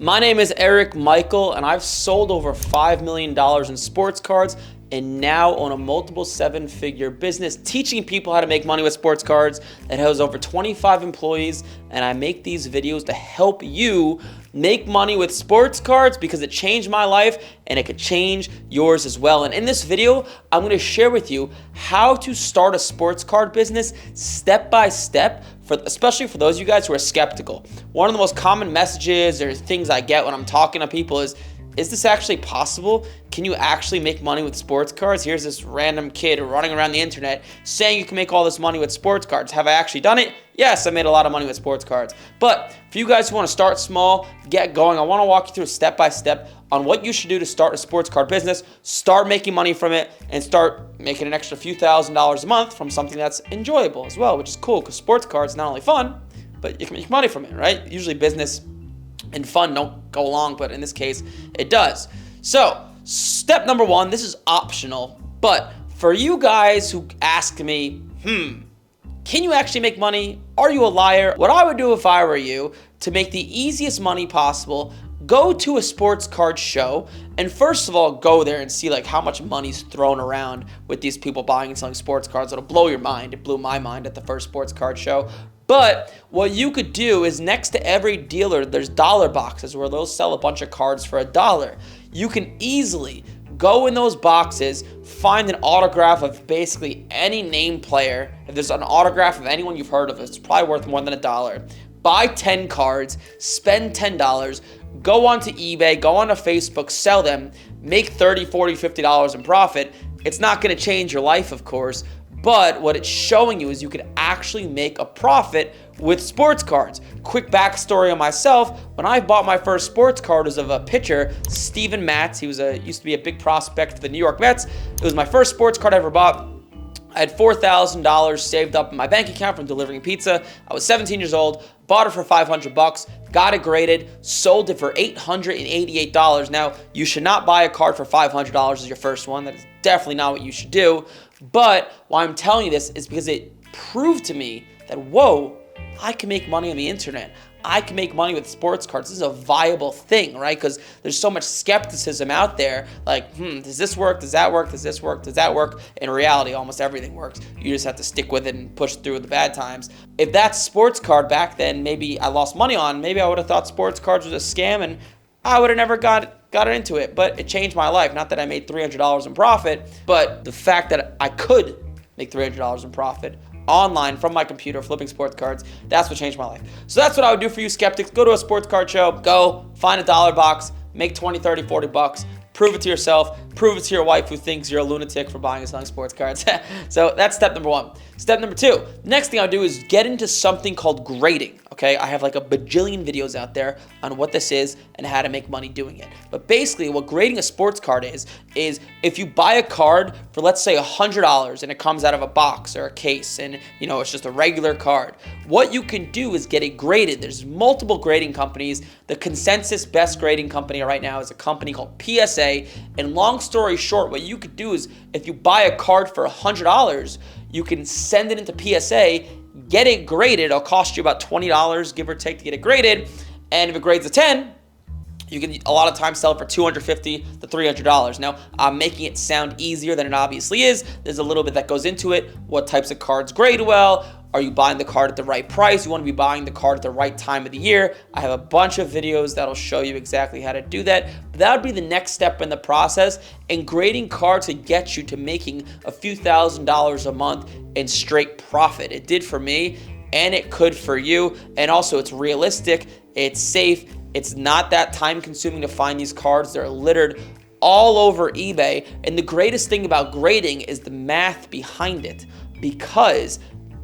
My name is Eric Michael, and I've sold over $5 million in sports cards and now own a multiple seven-figure business teaching people how to make money with sports cards that has over 25 employees, and I make these videos to help you make money with sports cards because it changed my life and it could change yours as well. And in this video, I'm going to share with you how to start a sports card business step by step, especially for those of you guys who are skeptical. One of the most common messages or things I get when I'm talking to people is this actually possible? Can you actually make money with sports cards? Here's this random kid running around the internet saying you can make all this money with sports cards. Have I actually done it? Yes, I made a lot of money with sports cards. But for you guys who want to start small, get going, I want to walk you through step by step on what you should do to start a sports card business, start making money from it, and start making an extra few $1,000s a month from something that's enjoyable as well, which is cool because sports cards not only fun, but you can make money from it, right? Usually business and fun don't go along, but in this case, it does. So, step number one, this is optional, but for you guys who ask me, can you actually make money? Are you a liar? What I would do if I were you to make the easiest money possible, go to a sports card show and first of all, go there and see like how much money's thrown around with these people buying and selling sports cards. It'll blow your mind. It blew my mind at the first sports card show. But what you could do is next to every dealer, there's dollar boxes where they'll sell a bunch of cards for $1. You can easily go in those boxes, find an autograph of basically any name player. If there's an autograph of anyone you've heard of, it's probably worth more than $1. Buy 10 cards, spend $10, go onto eBay, go onto Facebook, sell them, make $30, $40, $50 in profit. It's not going to change your life, of course, but what it's showing you is you could actually make a profit with sports cards. Quick backstory on myself, when I bought my first sports card was of a pitcher, Steven Matz. He was used to be a big prospect for the New York Mets. It was my first sports card I ever bought. I had $4,000 saved up in my bank account from delivering pizza. I was 17 years old, bought it for $500, got it graded, sold it for $888. Now, you should not buy a card for $500 as your first one. That is definitely not what you should do. But why I'm telling you this is because it proved to me that, whoa, I can make money on the internet. I can make money with sports cards. This is a viable thing, right? Because there's so much skepticism out there. Like, does this work? Does that work? Does this work? Does that work? In reality, almost everything works. You just have to stick with it and push through the bad times. If that sports card back then, maybe I lost money on, maybe I would have thought sports cards was a scam and I would have never got into it. But it changed my life. Not that I made $300 in profit, but the fact that I could make $300 in profit online from my computer flipping sports cards, that's what changed my life. So that's what I would do for you skeptics. Go to a sports card show, go find a dollar box, make 20, 30, 40 bucks, prove it to yourself, prove it to your wife who thinks you're a lunatic for buying and selling sports cards. So that's step number one. Step number two, next thing I'll do is get into something called grading. Okay, I have like a bajillion videos out there on what this is and how to make money doing it. But basically what grading a sports card is if you buy a card for, let's say, $100 and it comes out of a box or a case and it's just a regular card, what you can do is get it graded. There's multiple grading companies. The consensus best grading company right now is a company called PSA. And long story short, what you could do is if you buy a card for $100, you can send it into PSA, get it graded. It'll cost you about $20, give or take, to get it graded. And if it grades a 10, you can a lot of times sell it for $250 to $300. Now, I'm making it sound easier than it obviously is. There's a little bit that goes into it. What types of cards grade well? Are you buying the card at the right price? You want to be buying the card at the right time of the year. I have a bunch of videos that'll show you exactly how to do that. But that would be the next step in the process. And grading cards to get you to making a few $1,000s a month in straight profit. It did for me, and it could for you. And also, it's realistic. It's safe. It's not that time consuming to find these cards. They're littered all over eBay. And the greatest thing about grading is the math behind it, because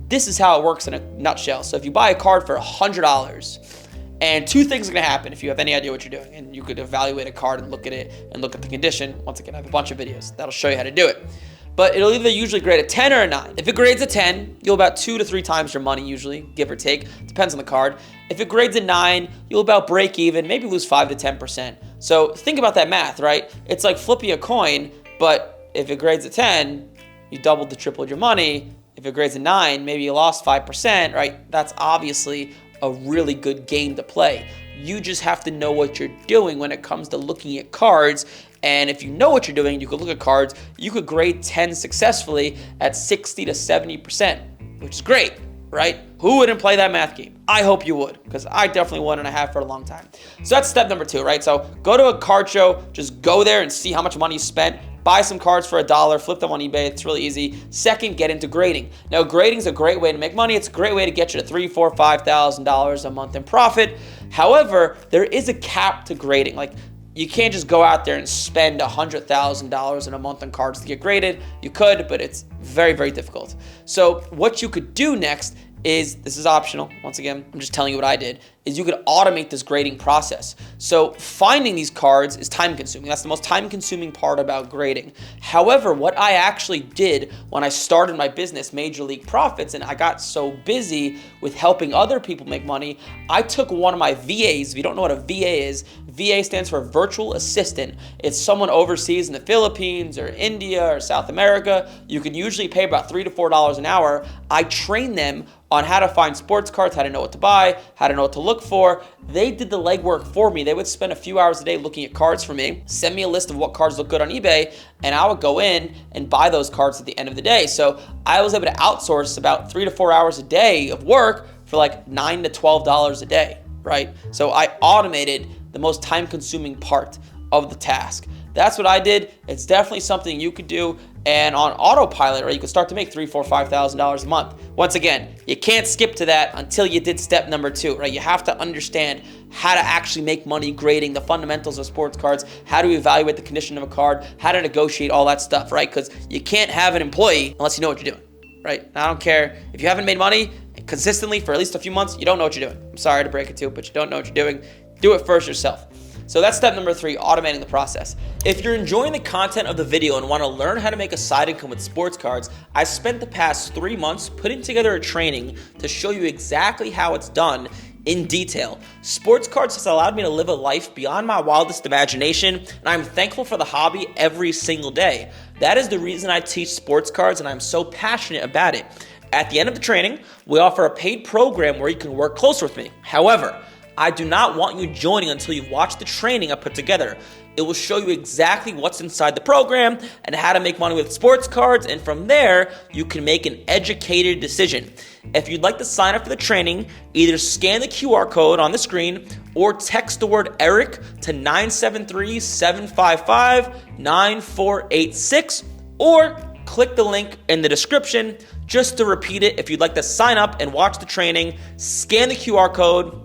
this is how it works in a nutshell. So if you buy a card for $100, and two things are going to happen if you have any idea what you're doing, and you could evaluate a card and look at it and look at the condition. Once again, I have a bunch of videos that'll show you how to do it. But it'll either usually grade a 10 or a 9. If it grades a 10, you'll about 2 to 3 times your money usually, give or take. Depends on the card. If it grades a 9, you'll about break even, maybe lose 5 to 10%. So think about that math, right? It's like flipping a coin, but if it grades a 10, you doubled to tripled your money. If it grades a 9, maybe you lost 5%, right? That's obviously a really good game to play. You just have to know what you're doing when it comes to looking at cards. And if you know what you're doing, you could look at cards, you could grade 10 successfully at 60 to 70%, which is great, right? Who wouldn't play that math game? I hope you would, because I definitely would and I have for a long time. So that's step number 2, right? So go to a card show, just go there and see how much money you spent. Buy some cards for $1, flip them on eBay. It's really easy. Second, get into grading. Now, grading is a great way to make money. It's a great way to get you to $3,000, $4,000, $5,000 a month in profit. However, there is a cap to grading. Like, you can't just go out there and spend $100,000 in a month on cards to get graded. You could, but it's very, very difficult. So what you could do next is, this is optional, once again, I'm just telling you what I did, is you could automate this grading process. So finding these cards is time consuming. That's the most time consuming part about grading. However, what I actually did when I started my business, Major League Profits, and I got so busy with helping other people make money, I took one of my VAs. If you don't know what a VA is, VA stands for virtual assistant. It's someone overseas in the Philippines or India or South America. You can usually pay about $3 to $4 an hour. I train them on how to find sports cards, how to know what to buy, how to know what to look for. They did the legwork for me. They would spend a few hours a day looking at cards for me, send me a list of what cards look good on eBay, and I would go in and buy those cards at the end of the day. So I was able to outsource about 3 to 4 hours a day of work for like $9 to $12 a day, right? So I automated the most time-consuming part of the task. That's what I did. It's definitely something you could do. And on autopilot, right, you could start to make $3,000, $4,000, $5,000 a month. Once again, you can't skip to that until you did step number 2, right? You have to understand how to actually make money grading, the fundamentals of sports cards, how to evaluate the condition of a card, how to negotiate all that stuff, right? Because you can't have an employee unless you know what you're doing, right? I don't care if you haven't made money consistently for at least a few months, you don't know what you're doing. I'm sorry to break it to you, but you don't know what you're doing. Do it first yourself. So that's step number 3, automating the process. If you're enjoying the content of the video and want to learn how to make a side income with sports cards, I spent the past 3 months putting together a training to show you exactly how it's done in detail. Sports cards has allowed me to live a life beyond my wildest imagination, and I'm thankful for the hobby every single day. That is the reason I teach sports cards, and I'm so passionate about it. At the end of the training, we offer a paid program where you can work closer with me. However, I do not want you joining until you've watched the training I put together. It will show you exactly what's inside the program and how to make money with sports cards, and from there, you can make an educated decision. If you'd like to sign up for the training, either scan the QR code on the screen or text the word Eric to 973-755-9486, or click the link in the description. Just to repeat it, if you'd like to sign up and watch the training, scan the QR code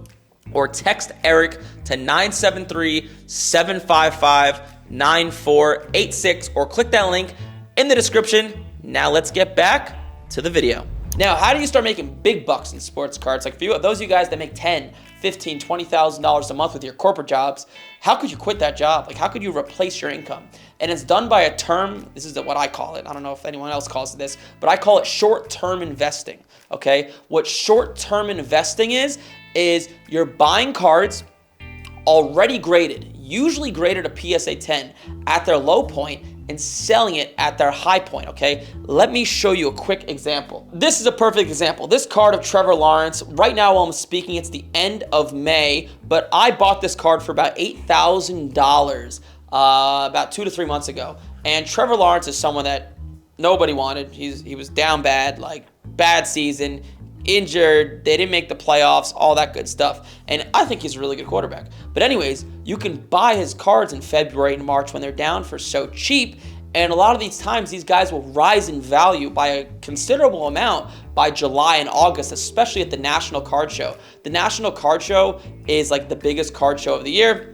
or text Eric to 973-755-9486, or click that link in the description. Now let's get back to the video. Now, how do you start making big bucks in sports cards? Like for those of you guys that make $10,000, $15,000, $20,000 a month with your corporate jobs, how could you quit that job? Like, how could you replace your income? And it's done by a term, this is what I call it. I don't know if anyone else calls it this, but I call it short-term investing, okay? What short-term investing is you're buying cards already graded, usually graded a PSA 10 at their low point, and selling it at their high point, okay? Let me show you a quick example. This is a perfect example. This card of Trevor Lawrence, right now while I'm speaking, it's the end of May, but I bought this card for about $8,000 about 2 to 3 months ago. And Trevor Lawrence is someone that nobody wanted. He was down bad, like bad season, injured, they didn't make the playoffs, all that good stuff. And I think he's a really good quarterback. But anyways, you can buy his cards in February and March when they're down for so cheap. And a lot of these times, these guys will rise in value by a considerable amount by July and August, especially at the National Card Show. The National Card Show is like the biggest card show of the year.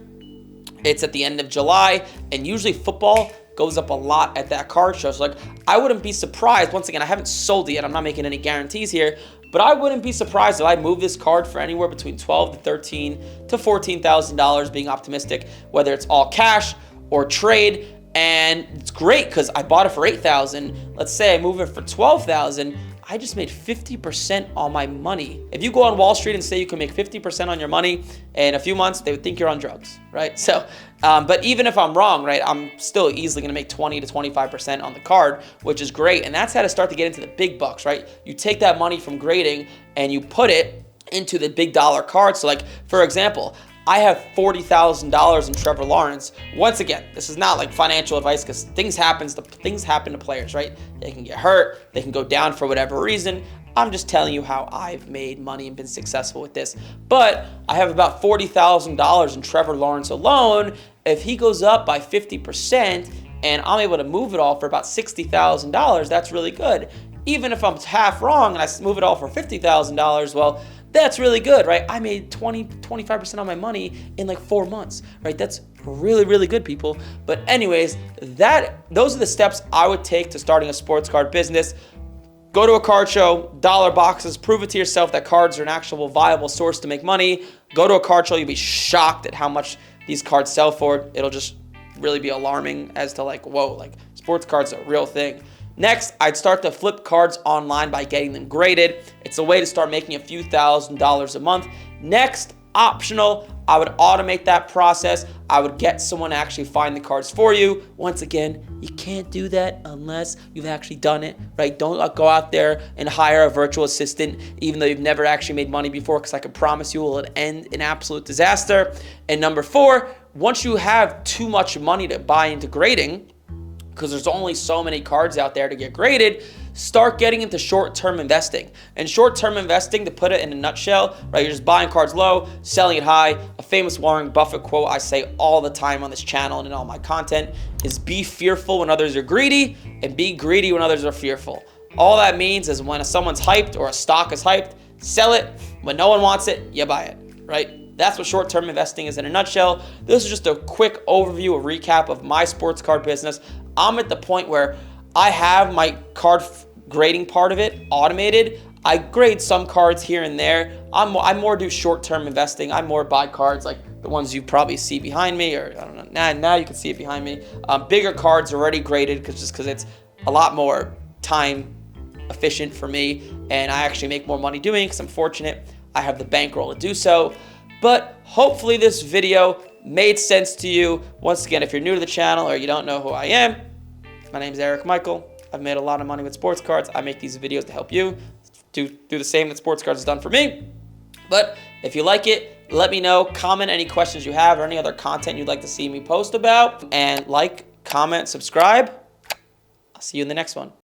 It's at the end of July, and usually football goes up a lot at that card show. So like, I wouldn't be surprised, once again, I haven't sold it yet, I'm not making any guarantees here, but I wouldn't be surprised if I move this card for anywhere between $12,000 to $13,000 to $14,000, being optimistic, whether it's all cash or trade. And it's great because I bought it for $8,000. Let's say I move it for $12,000. I just made 50% on my money. If you go on Wall Street and say you can make 50% on your money in a few months, they would think you're on drugs, right? So, but even if I'm wrong, right, I'm still easily gonna make 20 to 25% on the card, which is great. And that's how to start to get into the big bucks, right? You take that money from grading and you put it into the big dollar cards. So like, for example, I have $40,000 in Trevor Lawrence. Once again, this is not like financial advice because things happen to players, right? They can get hurt, they can go down for whatever reason. I'm just telling you how I've made money and been successful with this. But I have about $40,000 in Trevor Lawrence alone. If he goes up by 50% and I'm able to move it all for about $60,000, that's really good. Even if I'm half wrong and I move it all for $50,000, well, that's really good, right? I made 25% of my money in like 4 months, right? That's really, really good, people. But anyways, those are the steps I would take to starting a sports card business. Go to a card show, dollar boxes, prove it to yourself that cards are an actual viable source to make money. Go to a card show, you'll be shocked at how much these cards sell for. It'll just really be alarming as to like, whoa, like sports cards are a real thing. Next, I'd start to flip cards online by getting them graded. It's a way to start making a few $1,000s a month. Next, optional, I would automate that process. I would get someone to actually find the cards for you. Once again, you can't do that unless you've actually done it, right? Don't go out there and hire a virtual assistant, even though you've never actually made money before, because I can promise you it will end in absolute disaster. And number 4, once you have too much money to buy into grading, because there's only so many cards out there to get graded, start getting into short-term investing. And short-term investing, to put it in a nutshell, right, you're just buying cards low, selling it high. A famous Warren Buffett quote I say all the time on this channel and in all my content is be fearful when others are greedy and be greedy when others are fearful. All that means is when someone's hyped or a stock is hyped, sell it. When no one wants it, you buy it, right? That's what short-term investing is in a nutshell. This is just a quick overview, a recap of my sports card business. I'm at the point where I have my card grading part of it automated. I grade some cards here and there. I more do short-term investing. I more buy cards like the ones you probably see behind me, or I don't know. Now you can see it behind me. Bigger cards already graded because it's a lot more time efficient for me, and I actually make more money doing it because I'm fortunate. I have the bankroll to do so. But hopefully this video made sense to you. Once again, if you're new to the channel or you don't know who I am, my name is Eric Michael. I've made a lot of money with sports cards. I make these videos to help you do the same that sports cards has done for me. But if you like it, let me know. Comment any questions you have or any other content you'd like to see me post about. And like, comment, subscribe. I'll see you in the next one.